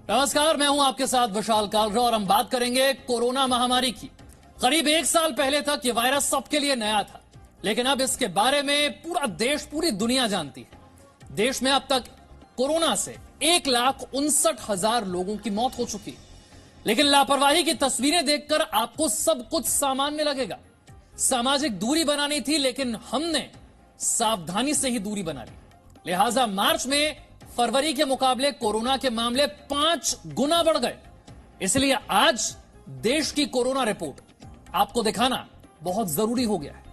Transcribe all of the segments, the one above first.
नमस्कार, मैं हूं आपके साथ विशाल कालरा और हम बात करेंगे कोरोना महामारी की। करीब एक साल पहले तक ये वायरस सबके लिए नया था, लेकिन अब इसके बारे में पूरा देश, पूरी दुनिया जानती है। देश में अब तक कोरोना से 1,59,000 लोगों की मौत हो चुकी है। लेकिन लापरवाही की तस्वीरें देखकर आपको सब कुछ सामान्य लगेगा। सामाजिक दूरी बनानी थी, लेकिन हमने सावधानी से ही दूरी बना ली। लिहाजा मार्च में फरवरी के मुकाबले कोरोना के मामले 5 गुना बढ़ गए। इसलिए आज देश की कोरोना रिपोर्ट आपको दिखाना बहुत जरूरी हो गया है।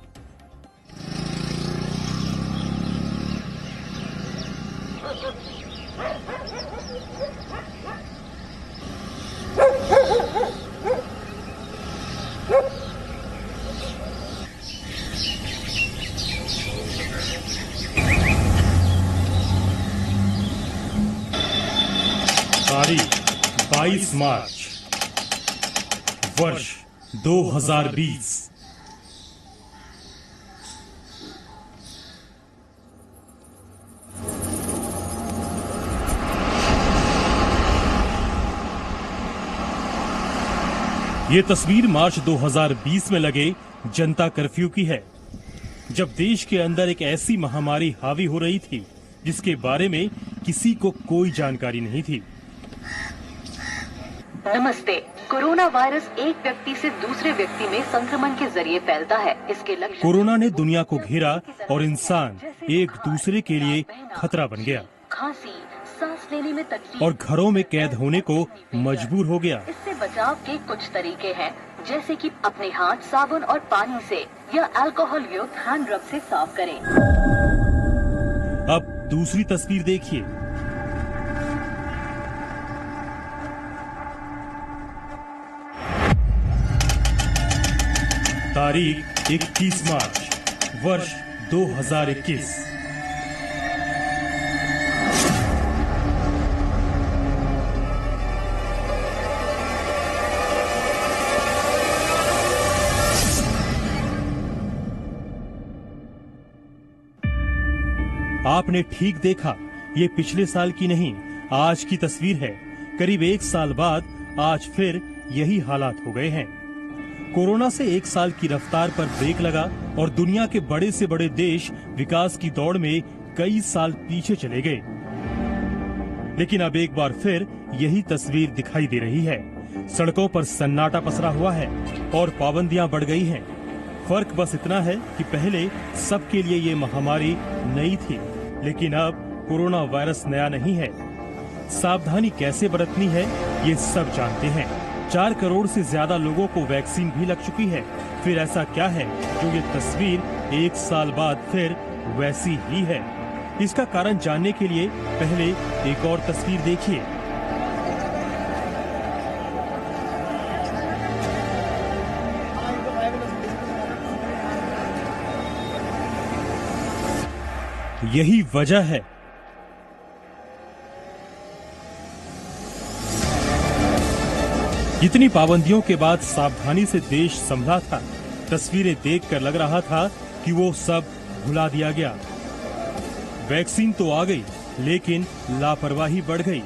तारीख 22 मार्च, वर्ष 2020। ये तस्वीर मार्च 2020 में लगे जनता कर्फ्यू की है, जब देश के अंदर एक ऐसी महामारी हावी हो रही थी जिसके बारे में किसी को कोई जानकारी नहीं थी। नमस्ते। कोरोना वायरस एक व्यक्ति से दूसरे व्यक्ति में संक्रमण के जरिए फैलता है। इसके लक्षण कोरोना ने दुनिया को घेरा और इंसान एक दूसरे के लिए खतरा बन गया। खांसी, सांस लेने में तकलीफ और घरों में कैद होने को मजबूर हो गया। इससे बचाव के कुछ तरीके हैं, जैसे कि अपने हाथ साबुन और पानी से या अल्कोहल युक्त हैंड रब से साफ करें। अब दूसरी तस्वीर देखिए। तारीख 21 मार्च, वर्ष 2021। आपने ठीक देखा, ये पिछले साल की नहीं, आज की तस्वीर है। करीब एक साल बाद आज फिर यही हालात हो गए हैं। कोरोना से एक साल की रफ्तार पर ब्रेक लगा और दुनिया के बड़े से बड़े देश विकास की दौड़ में कई साल पीछे चले गए। लेकिन अब एक बार फिर यही तस्वीर दिखाई दे रही है। सड़कों पर सन्नाटा पसरा हुआ है और पाबंदियां बढ़ गई हैं। फर्क बस इतना है कि पहले सबके लिए ये महामारी नई थी, लेकिन अब कोरोना वायरस नया नहीं है। सावधानी कैसे बरतनी है ये सब जानते हैं। 4 करोड़ से ज्यादा लोगों को वैक्सीन भी लग चुकी है। फिर ऐसा क्या है जो ये तस्वीर एक साल बाद फिर वैसी ही है? इसका कारण जानने के लिए पहले एक और तस्वीर देखिए। यही वजह है। इतनी पाबंदियों के बाद सावधानी से देश संभला था। तस्वीरें देखकर लग रहा था कि वो सब भुला दिया गया। वैक्सीन तो आ गई, लेकिन लापरवाही बढ़ गई।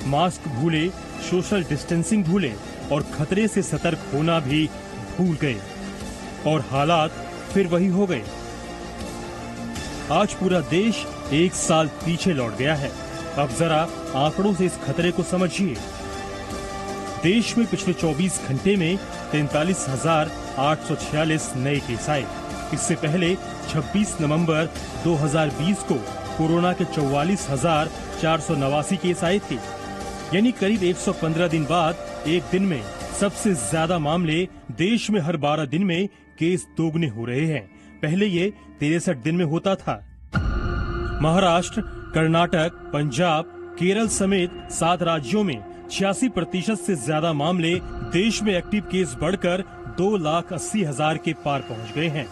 मास्क भूले, सोशल डिस्टेंसिंग भूले और खतरे से सतर्क होना भी भूल गए, और हालात फिर वही हो गए। आज पूरा देश एक साल पीछे लौट गया है। अब जरा आंकड़ों से इस खतरे को समझिए। देश में पिछले 24 घंटे में 43,846 नए केस आए। इससे पहले 26 नवंबर 2020 को कोरोना के 44,489 केस आए थे। यानी करीब 115 दिन बाद एक दिन में सबसे ज्यादा मामले देश में हर 12 दिन में केस दोगुने हो रहे हैं। पहले ये 63 दिन में होता था। महाराष्ट्र, कर्नाटक, पंजाब, केरल समेत 7 राज्यों में 86% से ज्यादा मामले देश में एक्टिव केस बढ़कर 2,80,000 के पार पहुंच गए हैं।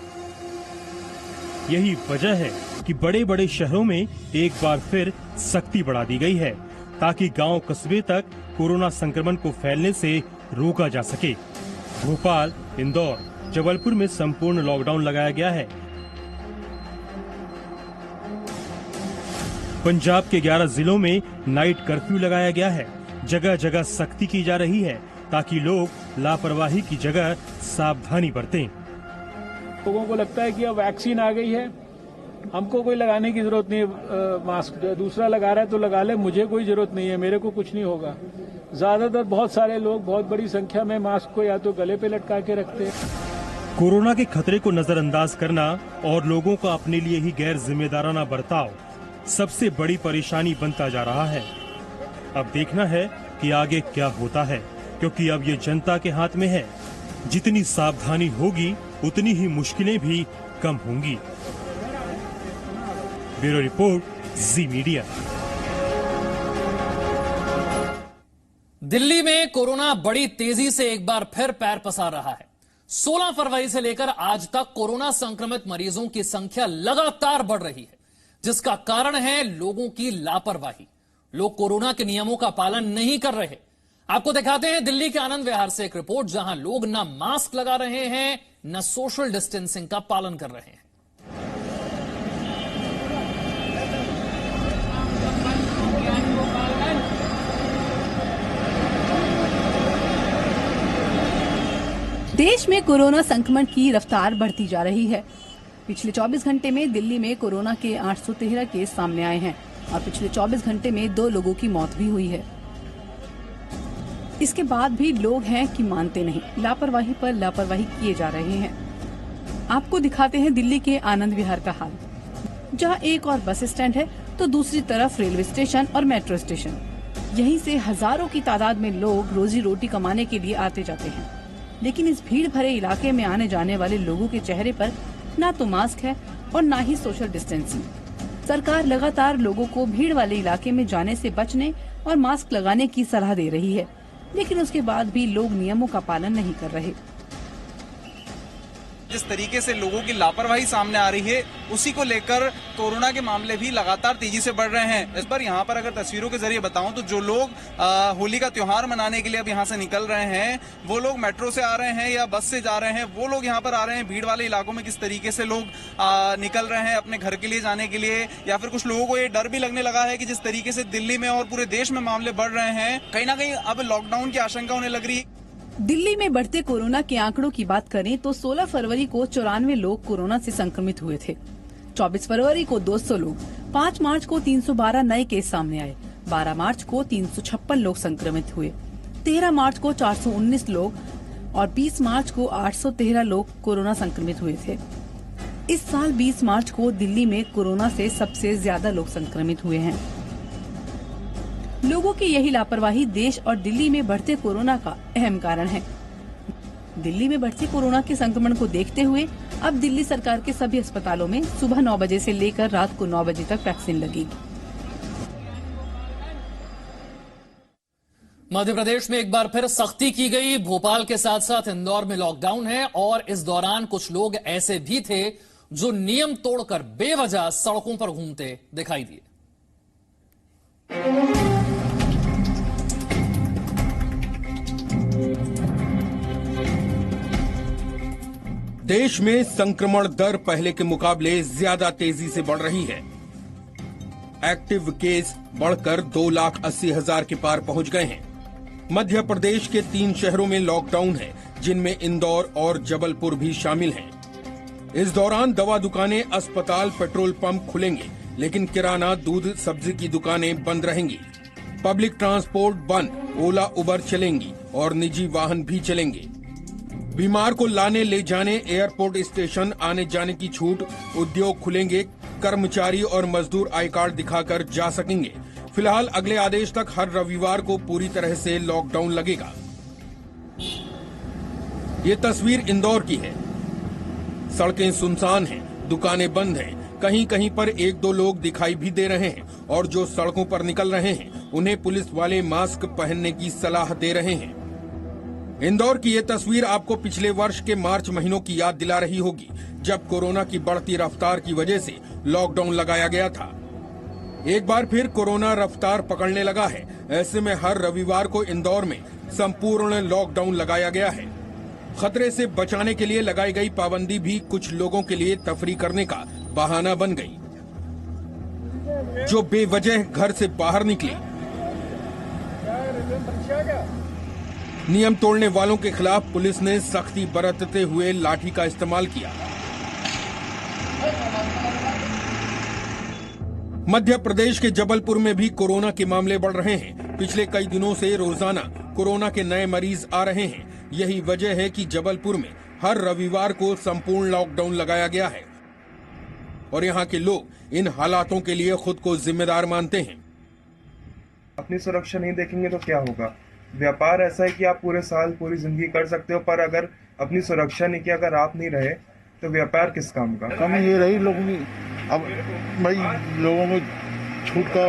यही वजह है कि बड़े बड़े शहरों में एक बार फिर सख्ती बढ़ा दी गई है, ताकि गांव कस्बे तक कोरोना संक्रमण को फैलने से रोका जा सके। भोपाल, इंदौर, जबलपुर में संपूर्ण लॉकडाउन लगाया गया है। पंजाब के 11 जिलों में नाइट कर्फ्यू लगाया गया है। जगह जगह सख्ती की जा रही है ताकि लोग लापरवाही की जगह सावधानी बरतें। लोगों को लगता है कि अब वैक्सीन आ गई है, हमको कोई लगाने की जरूरत नहीं है, मास्क दूसरा लगा रहा है तो लगा ले, मुझे कोई जरूरत नहीं है, मेरे को कुछ नहीं होगा। ज्यादातर बहुत सारे लोग बहुत बड़ी संख्या में मास्क को या तो गले पे लटका के रखते हैं। कोरोना के खतरे को नजरअंदाज करना और लोगों का अपने लिए ही गैर जिम्मेदाराना बर्ताव सबसे बड़ी परेशानी बनता जा रहा है। अब देखना है कि आगे क्या होता है, क्योंकि अब ये जनता के हाथ में है। जितनी सावधानी होगी उतनी ही मुश्किलें भी कम होंगी। ब्यूरो रिपोर्ट, जी मीडिया। दिल्ली में कोरोना बड़ी तेजी से एक बार फिर पैर पसार रहा है। 16 फरवरी से लेकर आज तक कोरोना संक्रमित मरीजों की संख्या लगातार बढ़ रही है, जिसका कारण है लोगों की लापरवाही। लोग कोरोना के नियमों का पालन नहीं कर रहे। आपको दिखाते हैं दिल्ली के आनंद विहार से एक रिपोर्ट, जहां लोग न मास्क लगा रहे हैं न सोशल डिस्टेंसिंग का पालन कर रहे हैं। देश में कोरोना संक्रमण की रफ्तार बढ़ती जा रही है। पिछले 24 घंटे में दिल्ली में कोरोना के 813 केस सामने आए हैं और पिछले 24 घंटे में 2 लोगों की मौत भी हुई है। इसके बाद भी लोग हैं कि मानते नहीं, लापरवाही पर लापरवाही किए जा रहे हैं। आपको दिखाते हैं दिल्ली के आनंद विहार का हाल, जहां एक और बस स्टैंड है तो दूसरी तरफ रेलवे स्टेशन और मेट्रो स्टेशन। यहीं से हजारों की तादाद में लोग रोजी रोटी कमाने के लिए आते जाते हैं, लेकिन इस भीड़ भरे इलाके में आने जाने वाले लोगों के चेहरे पर ना तो मास्क है और ना ही सोशल डिस्टेंसिंग। सरकार लगातार लोगों को भीड़ वाले इलाके में जाने से बचने और मास्क लगाने की सलाह दे रही है, लेकिन उसके बाद भी लोग नियमों का पालन नहीं कर रहे। जिस तरीके से लोगों की लापरवाही सामने आ रही है, उसी को लेकर कोरोना के मामले भी लगातार तेजी से बढ़ रहे हैं। इस पर यहाँ पर अगर तस्वीरों के जरिए बताऊं तो जो लोग होली का त्योहार मनाने के लिए अब यहाँ से निकल रहे हैं, वो लोग मेट्रो से आ रहे हैं या बस से जा रहे हैं, वो लोग यहाँ पर आ रहे हैं। भीड़ वाले इलाकों में किस तरीके से लोग निकल रहे हैं अपने घर के लिए जाने के लिए, या फिर कुछ लोगों को ये डर भी लगने लगा है कि जिस तरीके से दिल्ली में और पूरे देश में मामले बढ़ रहे हैं, कहीं ना कहीं अब लॉकडाउन की आशंका होने लग रही है। दिल्ली में बढ़ते कोरोना के आंकड़ों की बात करें तो 16 फरवरी को 94 लोग कोरोना से संक्रमित हुए थे। 24 फरवरी को 200 लोग, 5 मार्च को 312 नए केस सामने आए, 12 मार्च को 356 लोग संक्रमित हुए, 13 मार्च को 419 लोग और 20 मार्च को 813 लोग कोरोना संक्रमित हुए थे। इस साल 20 मार्च को दिल्ली में कोरोना से सबसे ज्यादा लोग संक्रमित हुए हैं। लोगों की यही लापरवाही देश और दिल्ली में बढ़ते कोरोना का अहम कारण है। दिल्ली में बढ़ते कोरोना के संक्रमण को देखते हुए अब दिल्ली सरकार के सभी अस्पतालों में सुबह 9 बजे से लेकर रात को 9 बजे तक वैक्सीन लगेगी। मध्य प्रदेश में एक बार फिर सख्ती की गई। भोपाल के साथ साथ इंदौर में लॉकडाउन है और इस दौरान कुछ लोग ऐसे भी थे जो नियम तोड़कर बेवजह सड़कों पर घूमते दिखाई दिए। देश में संक्रमण दर पहले के मुकाबले ज्यादा तेजी से बढ़ रही है। एक्टिव केस बढ़कर 2,80,000 के पार पहुंच गए हैं। मध्य प्रदेश के 3 शहरों में लॉकडाउन है, जिनमें इंदौर और जबलपुर भी शामिल हैं। इस दौरान दवा दुकानें, अस्पताल, पेट्रोल पंप खुलेंगे, लेकिन किराना, दूध, सब्जी की दुकानें बंद रहेंगी। पब्लिक ट्रांसपोर्ट बंद, ओला उबर चलेंगी और निजी वाहन भी चलेंगे। बीमार को लाने ले जाने, एयरपोर्ट स्टेशन आने जाने की छूट, उद्योग खुलेंगे, कर्मचारी और मजदूर आई कार्ड दिखाकर जा सकेंगे। फिलहाल अगले आदेश तक हर रविवार को पूरी तरह से लॉकडाउन लगेगा। ये तस्वीर इंदौर की है। सड़कें सुनसान हैं, दुकानें बंद हैं, कहीं कहीं पर 1-2 लोग दिखाई भी दे रहे हैं और जो सड़कों पर निकल रहे हैं उन्हें पुलिस वाले मास्क पहनने की सलाह दे रहे हैं। इंदौर की ये तस्वीर आपको पिछले वर्ष के मार्च महीनों की याद दिला रही होगी, जब कोरोना की बढ़ती रफ्तार की वजह से लॉकडाउन लगाया गया था। एक बार फिर कोरोना रफ्तार पकड़ने लगा है। ऐसे में हर रविवार को इंदौर में संपूर्ण लॉकडाउन लगाया गया है। खतरे से बचाने के लिए लगाई गई पाबंदी भी कुछ लोगों के लिए तफरी करने का बहाना बन गई, जो बेवजह घर से बाहर निकले। नियम तोड़ने वालों के खिलाफ पुलिस ने सख्ती बरतते हुए लाठी का इस्तेमाल किया। मध्य प्रदेश के जबलपुर में भी कोरोना के मामले बढ़ रहे हैं। पिछले कई दिनों से रोजाना कोरोना के नए मरीज आ रहे हैं। यही वजह है कि जबलपुर में हर रविवार को संपूर्ण लॉकडाउन लगाया गया है और यहाँ के लोग इन हालातों के लिए खुद को जिम्मेदार मानते हैं। अपनी सुरक्षा नहीं देखेंगे तो क्या होगा। व्यापार ऐसा है कि आप पूरे साल पूरी जिंदगी कर सकते हो, पर अगर अपनी सुरक्षा नहीं की, अगर आप नहीं रहे तो व्यापार किस काम का। कमी ये रही लोगों की, अब भाई लोगों को छूट का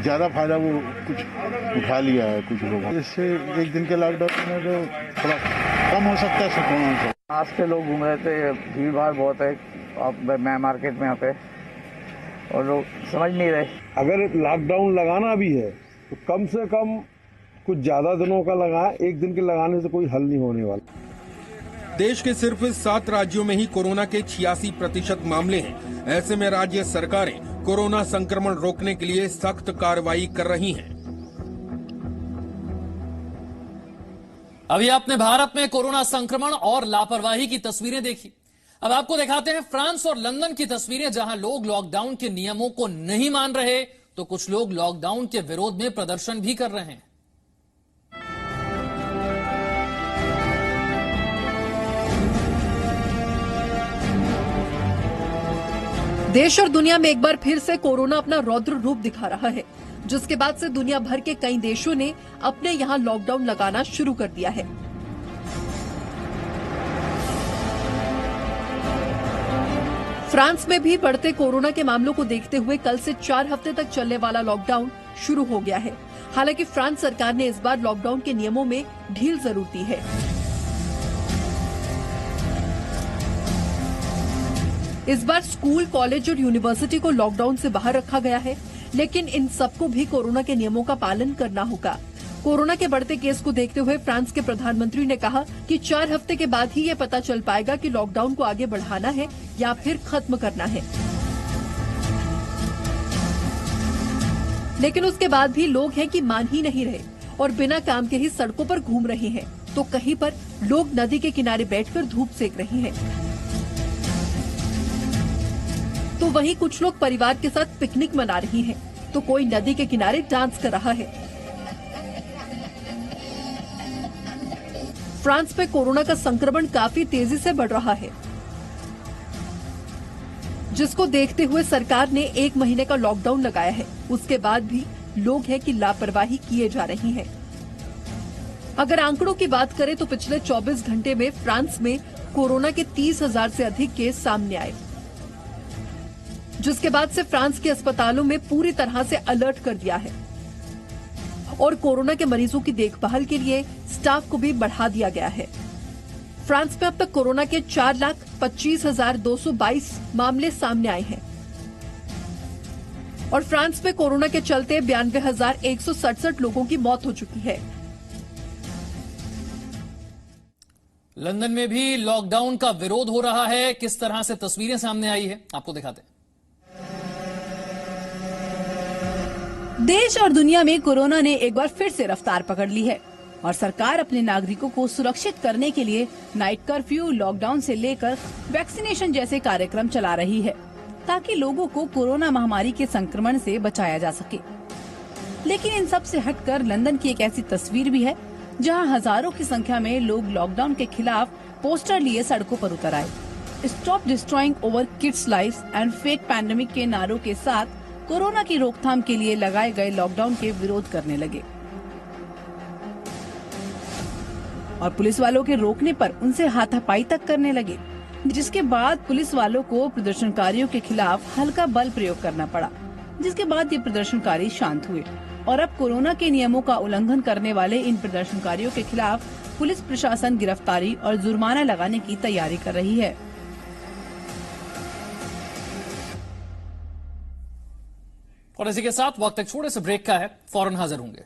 ज्यादा फायदा वो कुछ उठा लिया है कुछ लोगों। इससे एक दिन के लॉकडाउन में तो थोड़ा कम हो सकता है संक्रमण से। आज के लोग घूम रहे थे, भीड़ भाड़ बहुत है मैं मार्केट में यहाँ पे, और लोग समझ नहीं रहे। अगर लॉकडाउन लगाना भी है तो कम से कम कुछ ज्यादा दिनों का लगाए, एक दिन के लगाने से कोई हल नहीं होने वाला। देश के सिर्फ 7 राज्यों में ही कोरोना के 86% मामले हैं। ऐसे में राज्य सरकारें कोरोना संक्रमण रोकने के लिए सख्त कार्रवाई कर रही हैं। अभी आपने भारत में कोरोना संक्रमण और लापरवाही की तस्वीरें देखी। अब आपको दिखाते हैं फ्रांस और लंदन की तस्वीरें, जहां लोग लॉकडाउन के नियमों को नहीं मान रहे तो कुछ लोग लॉकडाउन के विरोध में प्रदर्शन भी कर रहे हैं। देश और दुनिया में एक बार फिर से कोरोना अपना रौद्र रूप दिखा रहा है, जिसके बाद से दुनिया भर के कई देशों ने अपने यहां लॉकडाउन लगाना शुरू कर दिया है। फ्रांस में भी बढ़ते कोरोना के मामलों को देखते हुए कल से 4 हफ्ते तक चलने वाला लॉकडाउन शुरू हो गया है। हालांकि फ्रांस सरकार ने इस बार लॉकडाउन के नियमों में ढील जरूर दी है। इस बार स्कूल, कॉलेज और यूनिवर्सिटी को लॉकडाउन से बाहर रखा गया है, लेकिन इन सबको भी कोरोना के नियमों का पालन करना होगा। कोरोना के बढ़ते केस को देखते हुए फ्रांस के प्रधानमंत्री ने कहा कि 4 हफ्ते के बाद ही ये पता चल पाएगा कि लॉकडाउन को आगे बढ़ाना है या फिर खत्म करना है। लेकिन उसके बाद भी लोग हैं कि मान ही नहीं रहे और बिना काम के ही सड़कों पर घूम रहे हैं, तो कहीं पर लोग नदी के किनारे बैठकर धूप सेक रहे हैं, तो वहीं कुछ लोग परिवार के साथ पिकनिक मना रही हैं, तो कोई नदी के किनारे डांस कर रहा है। फ्रांस में कोरोना का संक्रमण काफी तेजी से बढ़ रहा है, जिसको देखते हुए सरकार ने 1 महीने का लॉकडाउन लगाया है। उसके बाद भी लोग हैं कि लापरवाही किए जा रही है। अगर आंकड़ों की बात करें तो पिछले 24 घंटे में फ्रांस में कोरोना के 30,000 से अधिक केस सामने आए, जिसके बाद से फ्रांस के अस्पतालों में पूरी तरह से अलर्ट कर दिया है और कोरोना के मरीजों की देखभाल के लिए स्टाफ को भी बढ़ा दिया गया है। फ्रांस में अब तक कोरोना के 4,25,222 मामले सामने आए हैं और फ्रांस में कोरोना के चलते 92,167 लोगों की मौत हो चुकी है। लंदन में भी लॉकडाउन का विरोध हो रहा है। किस तरह से तस्वीरें सामने आई है आपको दिखाते हैं। देश और दुनिया में कोरोना ने एक बार फिर से रफ्तार पकड़ ली है और सरकार अपने नागरिकों को सुरक्षित करने के लिए नाइट कर्फ्यू, लॉकडाउन से लेकर वैक्सीनेशन जैसे कार्यक्रम चला रही है, ताकि लोगों को कोरोना महामारी के संक्रमण से बचाया जा सके। लेकिन इन सब से हटकर लंदन की एक ऐसी तस्वीर भी है जहां हजारों की संख्या में लोग लॉकडाउन के खिलाफ पोस्टर लिए सड़कों पर उतर आए। Stop destroying over kids lives and fake pandemic के नारों के साथ कोरोना की रोकथाम के लिए लगाए गए लॉकडाउन के विरोध करने लगे और पुलिस वालों के रोकने पर उनसे हाथापाई तक करने लगे, जिसके बाद पुलिस वालों को प्रदर्शनकारियों के खिलाफ हल्का बल प्रयोग करना पड़ा, जिसके बाद ये प्रदर्शनकारी शांत हुए और अब कोरोना के नियमों का उल्लंघन करने वाले इन प्रदर्शनकारियों के खिलाफ पुलिस प्रशासन गिरफ्तारी और जुर्माना लगाने की तैयारी कर रही है। और इसी के साथ वक्त एक छोटे से ब्रेक का है, फौरन हाजिर होंगे।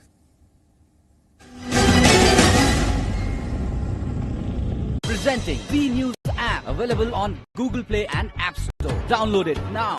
Presenting B News app available on Google Play and App Store. Download it now.